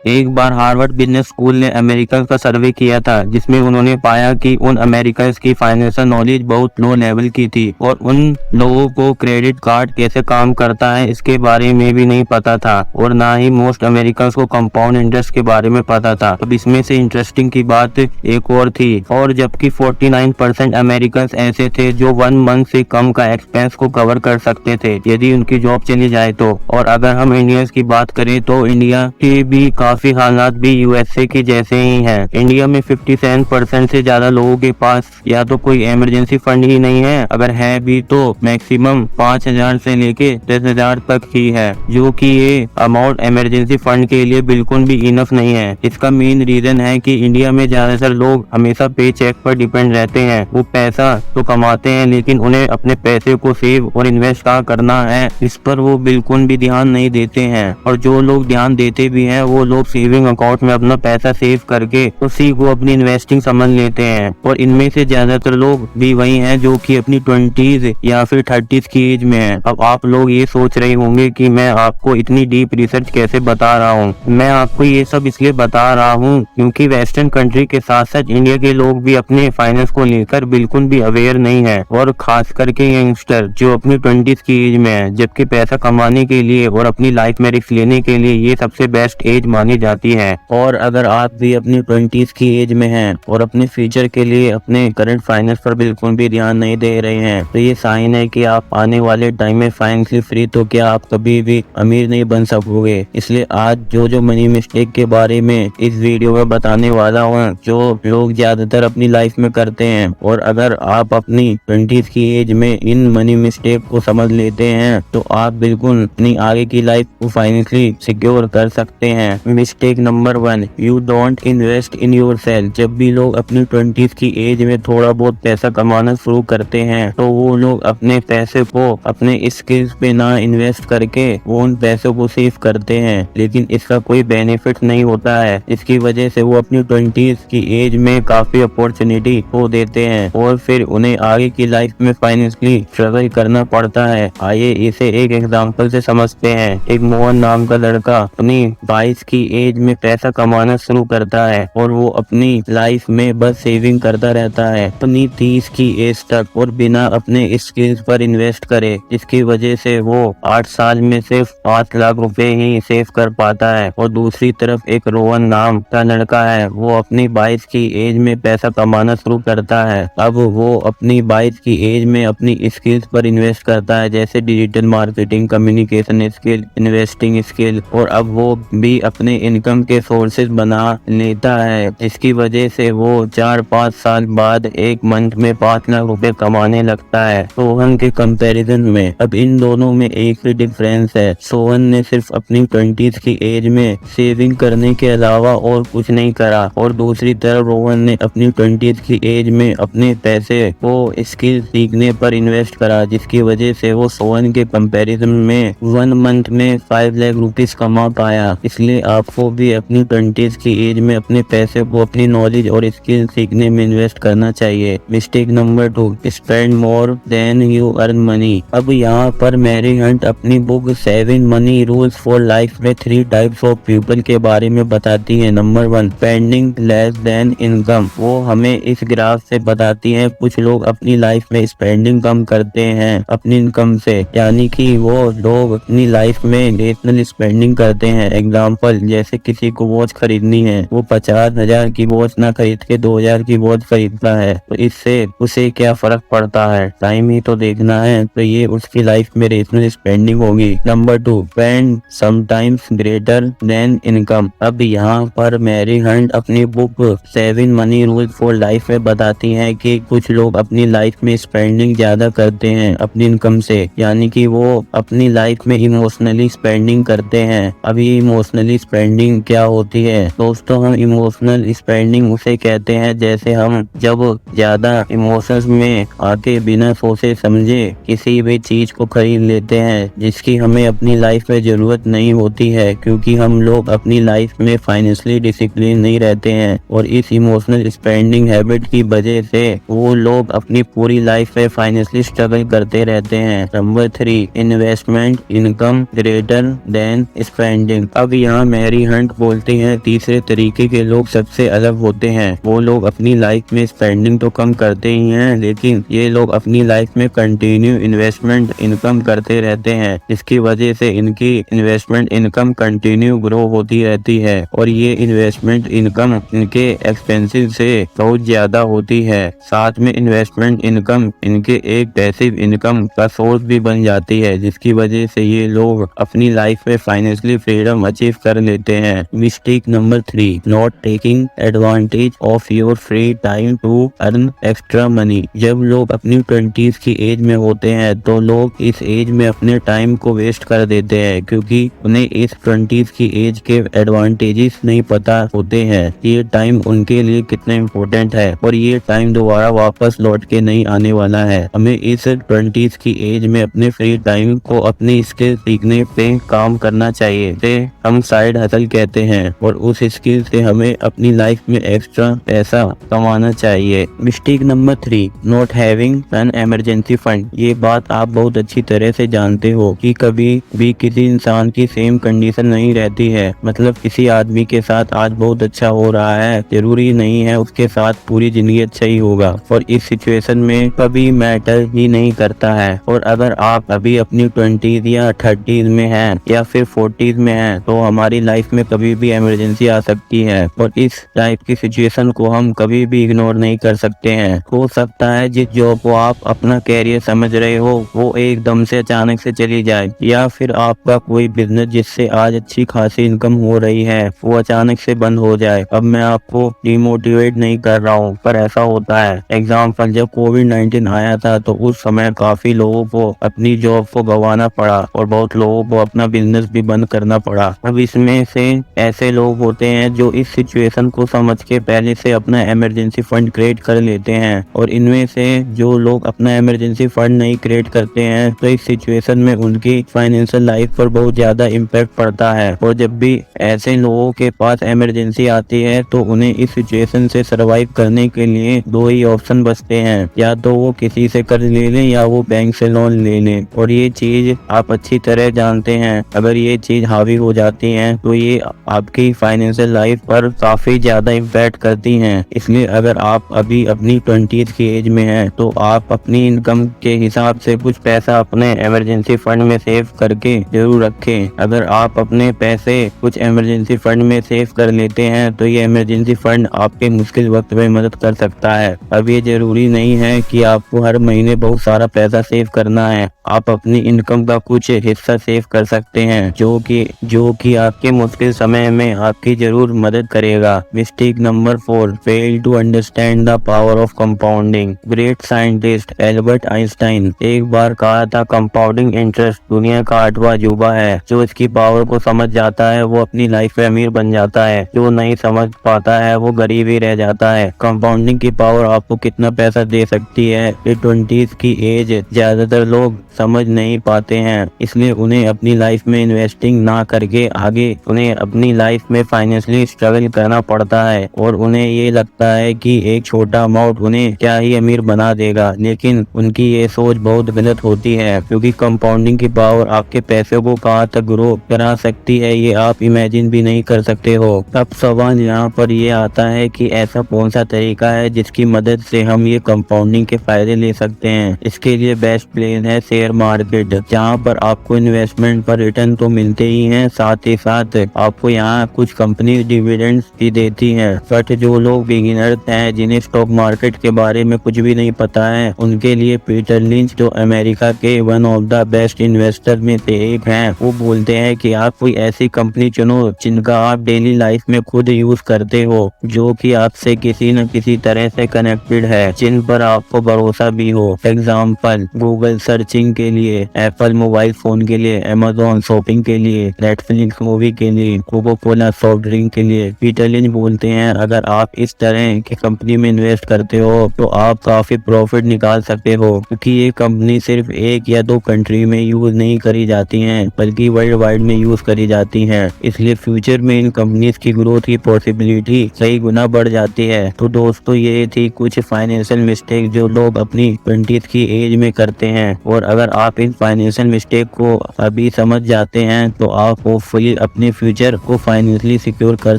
एक बार Harvard business school ने American का सर्वे किया था, जिसमें उन्होंने पाया कि उन अमेरिकन्स की फाइनेंशियल नॉलेज बहुत लो लेवल की थी और उन लोगों को क्रेडिट कार्ड कैसे काम करता है इसके बारे में भी नहीं पता था और ना ही मोस्ट अमेरिकन्स को कंपाउंड इंटरेस्ट के बारे में पता था। अब इसमें से इंटरेस्टिंग की बात एक और थी, और जबकि 49% अमेरिकन्स ऐसे थे जो 1 मंथ से कम का एक्सपेंस को कवर कर सकते थे यदि उनकी जॉब चली जाए तो। और अगर हम इंडियंस की बात करें तो इंडिया के भी काफी हालात भी यूएसए के जैसे ही हैं। इंडिया में 57% से ज्यादा लोगों के पास या तो कोई इमरजेंसी फंड ही नहीं है, अगर है भी तो मैक्सिमम 5,000 से लेके 10,000 तक ही है, जो कि ये अमाउंट इमरजेंसी फंड के लिए बिल्कुल भी इनफ नहीं है। इसका मेन रीजन है कि इंडिया में ज्यादातर लोग हमेशा पे चेक पर डिपेंड रहते हैं। वो पैसा तो कमाते हैं लेकिन उन्हें अपने पैसे को सेव और इन्वेस्ट कहाँ करना है इस पर वो बिल्कुल भी ध्यान नहीं देते हैं, और जो लोग ध्यान देते भी हैं वो लोग सेविंग अकाउंट में अपना पैसा सेव करके उसी को अपनी इन्वेस्टिंग समझ लेते हैं। और इनमें से ज्यादातर लोग भी वही हैं जो कि अपनी 20s या फिर 30s की एज में हैं। अब आप लोग ये सोच रहे होंगे कि मैं आपको इतनी डीप रिसर्च कैसे बता रहा हूँ। मैं आपको ये सब इसलिए बता रहा हूँ क्योंकि वेस्टर्न कंट्री के साथ साथ इंडिया के लोग भी अपने फाइनेंस को लेकर बिल्कुल भी अवेयर नहीं है, और खास करके यंगस्टर जो अपनी 20s की एज में है, जबकि पैसा कमाने के लिए और अपनी लाइफ में रिस्क लेने के लिए ये सबसे बेस्ट एज मानी जाती है। और अगर आप भी अपनी 20s की एज में हैं और अपने फ्यूचर के लिए अपने करंट फाइनेंस पर बिल्कुल भी ध्यान नहीं दे रहे हैं तो ये साइन है कि आप आने वाले टाइम में फाइनेंशियली फ्री तो क्या आप कभी भी अमीर नहीं बन सकोगे। इसलिए आज जो मनी मिस्टेक के बारे में इस वीडियो में बताने वाला हूँ जो लोग ज्यादातर अपनी लाइफ में करते हैं, और अगर आप अपनी 20s की एज में इन मनी मिस्टेक को समझ लेते हैं तो आप बिल्कुल अपनी आगे की लाइफ को फाइनेंशियली सिक्योर कर सकते हैं। Mistake number 1, you don't invest in yourself. जब भी लोग अपनी 20s की एज में थोड़ा बहुत पैसा कमाना शुरू करते हैं तो वो लोग अपने पैसे को अपने स्किल्स पे ना इन्वेस्ट करके वो उन पैसों को सेव करते हैं, लेकिन इसका कोई बेनिफिट नहीं होता है। इसकी वजह से वो अपनी 20s की एज में काफी अपॉर्चुनिटी खो देते हैं और फिर उन्हें आगे की लाइफ में फाइनेंशियली स्ट्रगल करना पड़ता है। आइए इसे एक एग्जांपल से समझते हैं। एक मोहन नाम का लड़का अपनी 22 की एज में पैसा कमाना शुरू करता है और वो अपनी लाइफ में बस सेविंग करता रहता है अपनी 30 की एज तक, और बिना अपने स्किल्स पर इन्वेस्ट करे, जिसकी वजह से वो 8 साल में सिर्फ 5 लाख रुपए ही सेव कर पाता है। और दूसरी तरफ एक रोहन नाम का लड़का है, वो अपनी 22 की एज में पैसा कमाना शुरू करता है। अब वो अपनी 22 की एज में अपनी स्किल्स पर इन्वेस्ट करता है, जैसे digital marketing, communication skill, investing skill, और अब वो भी अपने इनकम के सोर्सेज बना लेता है। इसकी वजह से वो 4-5 साल बाद एक मंथ में 5 लाख रुपए कमाने लगता है सोहन के कंपैरिजन में। अब इन दोनों में एक ही डिफरेंस है, सोहन ने सिर्फ अपनी 20s की एज में सेविंग करने के अलावा और कुछ नहीं करा, और दूसरी तरफ रोहन ने अपनी 20s की एज में अपने पैसे को स्किल सीखने पर इन्वेस्ट करा, जिसकी वजह से वो सोहन के कंपैरिजन में 1 मंथ में 5 लाख रुपीस कमा पाया। इसलिए आपको भी अपनी 20s की एज में अपने पैसे को अपनी नॉलेज और स्किल सीखने में इन्वेस्ट करना चाहिए। Mistake number 2, spend more than you earn money. अब यहाँ पर मैरी हंट अपनी book 7 money rules for life में 3 टाइप्स ऑफ पीपल के बारे में बताती है। Number 1, spending less than income. वो हमें इस ग्राफ से बताती है कुछ लोग अपनी लाइफ में स्पेंडिंग कम करते हैं अपनी इनकम से, यानी कि वो लोग अपनी लाइफ में रेशनल स्पेंडिंग करते हैं। एग्जाम्पल, जैसे किसी को वॉच खरीदनी है, वो 50,000 की वॉच ना खरीद के 2,000 की वॉच खरीदता है, तो इससे उसे क्या फर्क पड़ता है, टाइम ही तो देखना है, तो ये उसकी लाइफ में रेशनल स्पेंडिंग होगी। Number 2, spend sometimes greater than income. अब यहाँ पर मैरी हंट अपनी book 7 money rules for life में बताती है कि कुछ लोग अपनी लाइफ में स्पेंडिंग ज्यादा करते हैं अपनी इनकम से, यानी कि वो अपनी लाइफ में इमोशनली स्पेंडिंग करते हैं। अब ये इमोशनली स्पेंडिंग क्या होती है दोस्तों? हम इमोशनल स्पेंडिंग उसे कहते हैं जैसे हम जब ज्यादा इमोशंस में आके बिना सोचे समझे किसी भी चीज को खरीद लेते हैं जिसकी हमें अपनी लाइफ में जरूरत नहीं होती है, क्योंकि हम लोग अपनी लाइफ में फाइनेंशियली डिसिप्लिन नहीं रहते हैं, और इस इमोशनल स्पेंडिंग हैबिट की वजह से वो लोग अपनी पूरी लाइफ में फाइनेंशियली स्ट्रगल करते रहते हैं। Number 3, investment income greater than spending. अब यहाँ हैरी हंट बोलते हैं, तीसरे तरीके के लोग सबसे अलग होते हैं। वो लोग अपनी लाइफ में स्पेंडिंग तो कम करते ही हैं, लेकिन ये लोग अपनी लाइफ में कंटिन्यू इन्वेस्टमेंट इनकम करते रहते हैं, जिसकी वजह से इनकी इन्वेस्टमेंट इनकम कंटिन्यू ग्रो होती रहती है और ये इन्वेस्टमेंट इनकम इनके एक्सपेंसिव से बहुत ज्यादा होती है। साथ में इन्वेस्टमेंट इनकम इनके एक पैसिव इनकम का सोर्स भी बन जाती है, जिसकी वजह से ये लोग अपनी लाइफ में फाइनेंशियली फ्रीडम अचीव कर लेते हैं। Mistake number 3, not taking advantage of your free time to earn extra money. जब लोग अपनी 20s की एज में होते हैं तो लोग इस एज में अपने टाइम को वेस्ट कर देते हैं, क्योंकि उन्हें इस 20s की एज के एडवांटेजेस नहीं पता होते हैं। ये टाइम उनके लिए कितना इम्पोर्टेंट है और ये टाइम दोबारा वापस लौट के नहीं आने वाला है। हमें इस 20s की एज में अपने फ्री टाइम को अपनी स्किल सीखने पे काम करना चाहिए, इसे हम साइड हसल कहते हैं, और उस स्किल से हमें अपनी लाइफ में एक्स्ट्रा पैसा कमाना चाहिए। Mistake number 3, not having an emergency fund. ये बात आप बहुत अच्छी तरह से जानते हो कि कभी भी किसी इंसान की सेम कंडीशन नहीं रहती है। मतलब किसी आदमी के साथ आज बहुत अच्छा हो रहा है, जरूरी नहीं है उसके साथ पूरी जिंदगी अच्छा ही होगा, और इस सिचुएशन में कभी मैटर ही नहीं करता है। और अगर आप अभी अपनी 20s या 30s में हैं या फिर 40s में हैं तो हमारी लाइफ में कभी भी इमरजेंसी आ सकती है, और इस टाइप की सिचुएशन को हम कभी भी इग्नोर नहीं कर सकते हैं। हो सकता है जिस जॉब को आप अपना कैरियर समझ रहे हो वो एकदम से अचानक से चली जाए, या फिर आपका कोई बिजनेस जिससे आज अच्छी खासी इनकम हो रही है वो अचानक से बंद हो जाए। अब मैं आपको डिमोटिवेट नहीं कर रहा हूँ, पर ऐसा होता है। एग्जाम्पल, जब कोविड-19 आया था तो उस समय काफी लोगों को अपनी जॉब को गंवाना पड़ा और बहुत लोगों को अपना बिजनेस भी बंद करना पड़ा। अब इसमें से ऐसे लोग होते हैं जो इस सिचुएशन को समझ के पहले से अपना इमरजेंसी फंड क्रिएट कर लेते हैं, और इनमें से जो लोग अपना इमरजेंसी फंड नहीं क्रिएट करते हैं तो इस सिचुएशन में उनकी फाइनेंशियल लाइफ पर बहुत ज्यादा इम्पैक्ट पड़ता है। और जब भी ऐसे लोगों के पास इमरजेंसी आती है तो उन्हें इस सिचुएशन से सरवाइव करने के लिए दो ही ऑप्शन बचते हैं, या तो वो किसी से कर्ज ले लें या वो बैंक से लोन ले लें। और ये चीज आप अच्छी तरह जानते हैं, अगर ये चीज हावी हो जाती है तो ये आपकी फाइनेंशियल लाइफ पर काफी ज्यादा इम्पैक्ट करती हैं। इसलिए अगर आप अभी अपनी 20s की एज में हैं तो आप अपनी इनकम के हिसाब से कुछ पैसा अपने इमरजेंसी फंड में सेव करके जरूर रखें। अगर आप अपने पैसे कुछ इमरजेंसी फंड में सेव कर लेते हैं तो ये इमरजेंसी फंड आपके मुश्किल वक्त में मदद कर सकता है। अब ये जरूरी नहीं है कि आपको हर महीने बहुत सारा पैसा सेव करना है, आप अपनी इनकम का कुछ हिस्सा सेव कर सकते हैं जो कि आपके मुश्किल समय में आपकी जरूर मदद करेगा। Mistake number 4, fail to understand the power of compounding. Great scientist Albert Einstein एक बार कहा था, कंपाउंडिंग इंटरेस्ट दुनिया का 8वां अजूबा है। जो इसकी पावर को समझ जाता है वो अपनी लाइफ में अमीर बन जाता है, जो नहीं समझ पाता है वो गरीब ही रह जाता है। कंपाउंडिंग की पावर आपको कितना पैसा दे सकती है ये 20s की एज ज्यादातर लोग समझ नहीं पाते हैं, इसलिए उन्हें अपनी लाइफ में इन्वेस्टिंग ना करके आगे उन्हें अपनी लाइफ में फाइनेंशियली स्ट्रगल करना पड़ता है, और उन्हें ये लगता है कि एक छोटा अमाउंट उन्हें क्या ही अमीर बना देगा। लेकिन उनकी ये सोच बहुत गलत होती है, क्योंकि कंपाउंडिंग की पावर आपके पैसे को कहाँ तक ग्रो करा सकती है ये आप इमेजिन भी नहीं कर सकते हो। अब सवाल यहाँ पर ये आता है कि ऐसा कौन सा तरीका है जिसकी मदद से हम ये कंपाउंडिंग के फायदे ले सकते हैं। इसके लिए बेस्ट प्लेस है शेयर मार्केट, जहाँ पर आपको इन्वेस्टमेंट पर रिटर्न तो मिलते ही हैं, साथ ही साथ आपको यहाँ कुछ कंपनी डिविडेंड्स भी देती हैं। बट जो लोग बिगिनर्स हैं जिन्हें स्टॉक मार्केट के बारे में कुछ भी नहीं पता है, उनके लिए पीटर लिंच जो अमेरिका के one of the best investor में से एक हैं, वो बोलते हैं कि आप कोई ऐसी कंपनी चुनो जिनका आप डेली लाइफ में खुद यूज करते हो, जो कि आपसे किसी न किसी तरह से कनेक्टेड है, जिन पर आपको भरोसा भी हो। एग्जाम्पल, गूगल सर्चिंग के लिए, एप्पल मोबाइल फोन के लिए, अमेज़न शॉपिंग के लिए, नेटफ्लिक्स मूवी के लिए, कोको कोला सॉफ्ट ड्रिंक के लिए। पीटर लिंच बोलते हैं अगर आप इस तरह की कंपनी में इन्वेस्ट करते हो तो आप काफी प्रॉफिट निकाल सकते हो, क्योंकि ये कंपनी सिर्फ 1 या 2 कंट्री में यूज नहीं करी जाती हैं बल्कि वर्ल्ड वाइड में यूज करी जाती हैं। इसलिए फ्यूचर में इन कंपनीज की ग्रोथ की पॉसिबिलिटी कई गुना बढ़ जाती है। तो दोस्तों ये थी कुछ फाइनेंशियल मिस्टेक जो लोग अपनी 20s की एज में करते हैं, और अगर आप इन फाइनेंशियल मिस्टेक को अभी समझ जाते हैं तो आप होपफुली अपनी फ्यूचर को फाइनेंशियली सिक्योर कर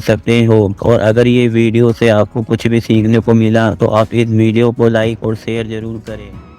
सकते हो। और अगर ये वीडियो से आपको कुछ भी सीखने को मिला तो आप इस वीडियो को लाइक और शेयर जरूर करें।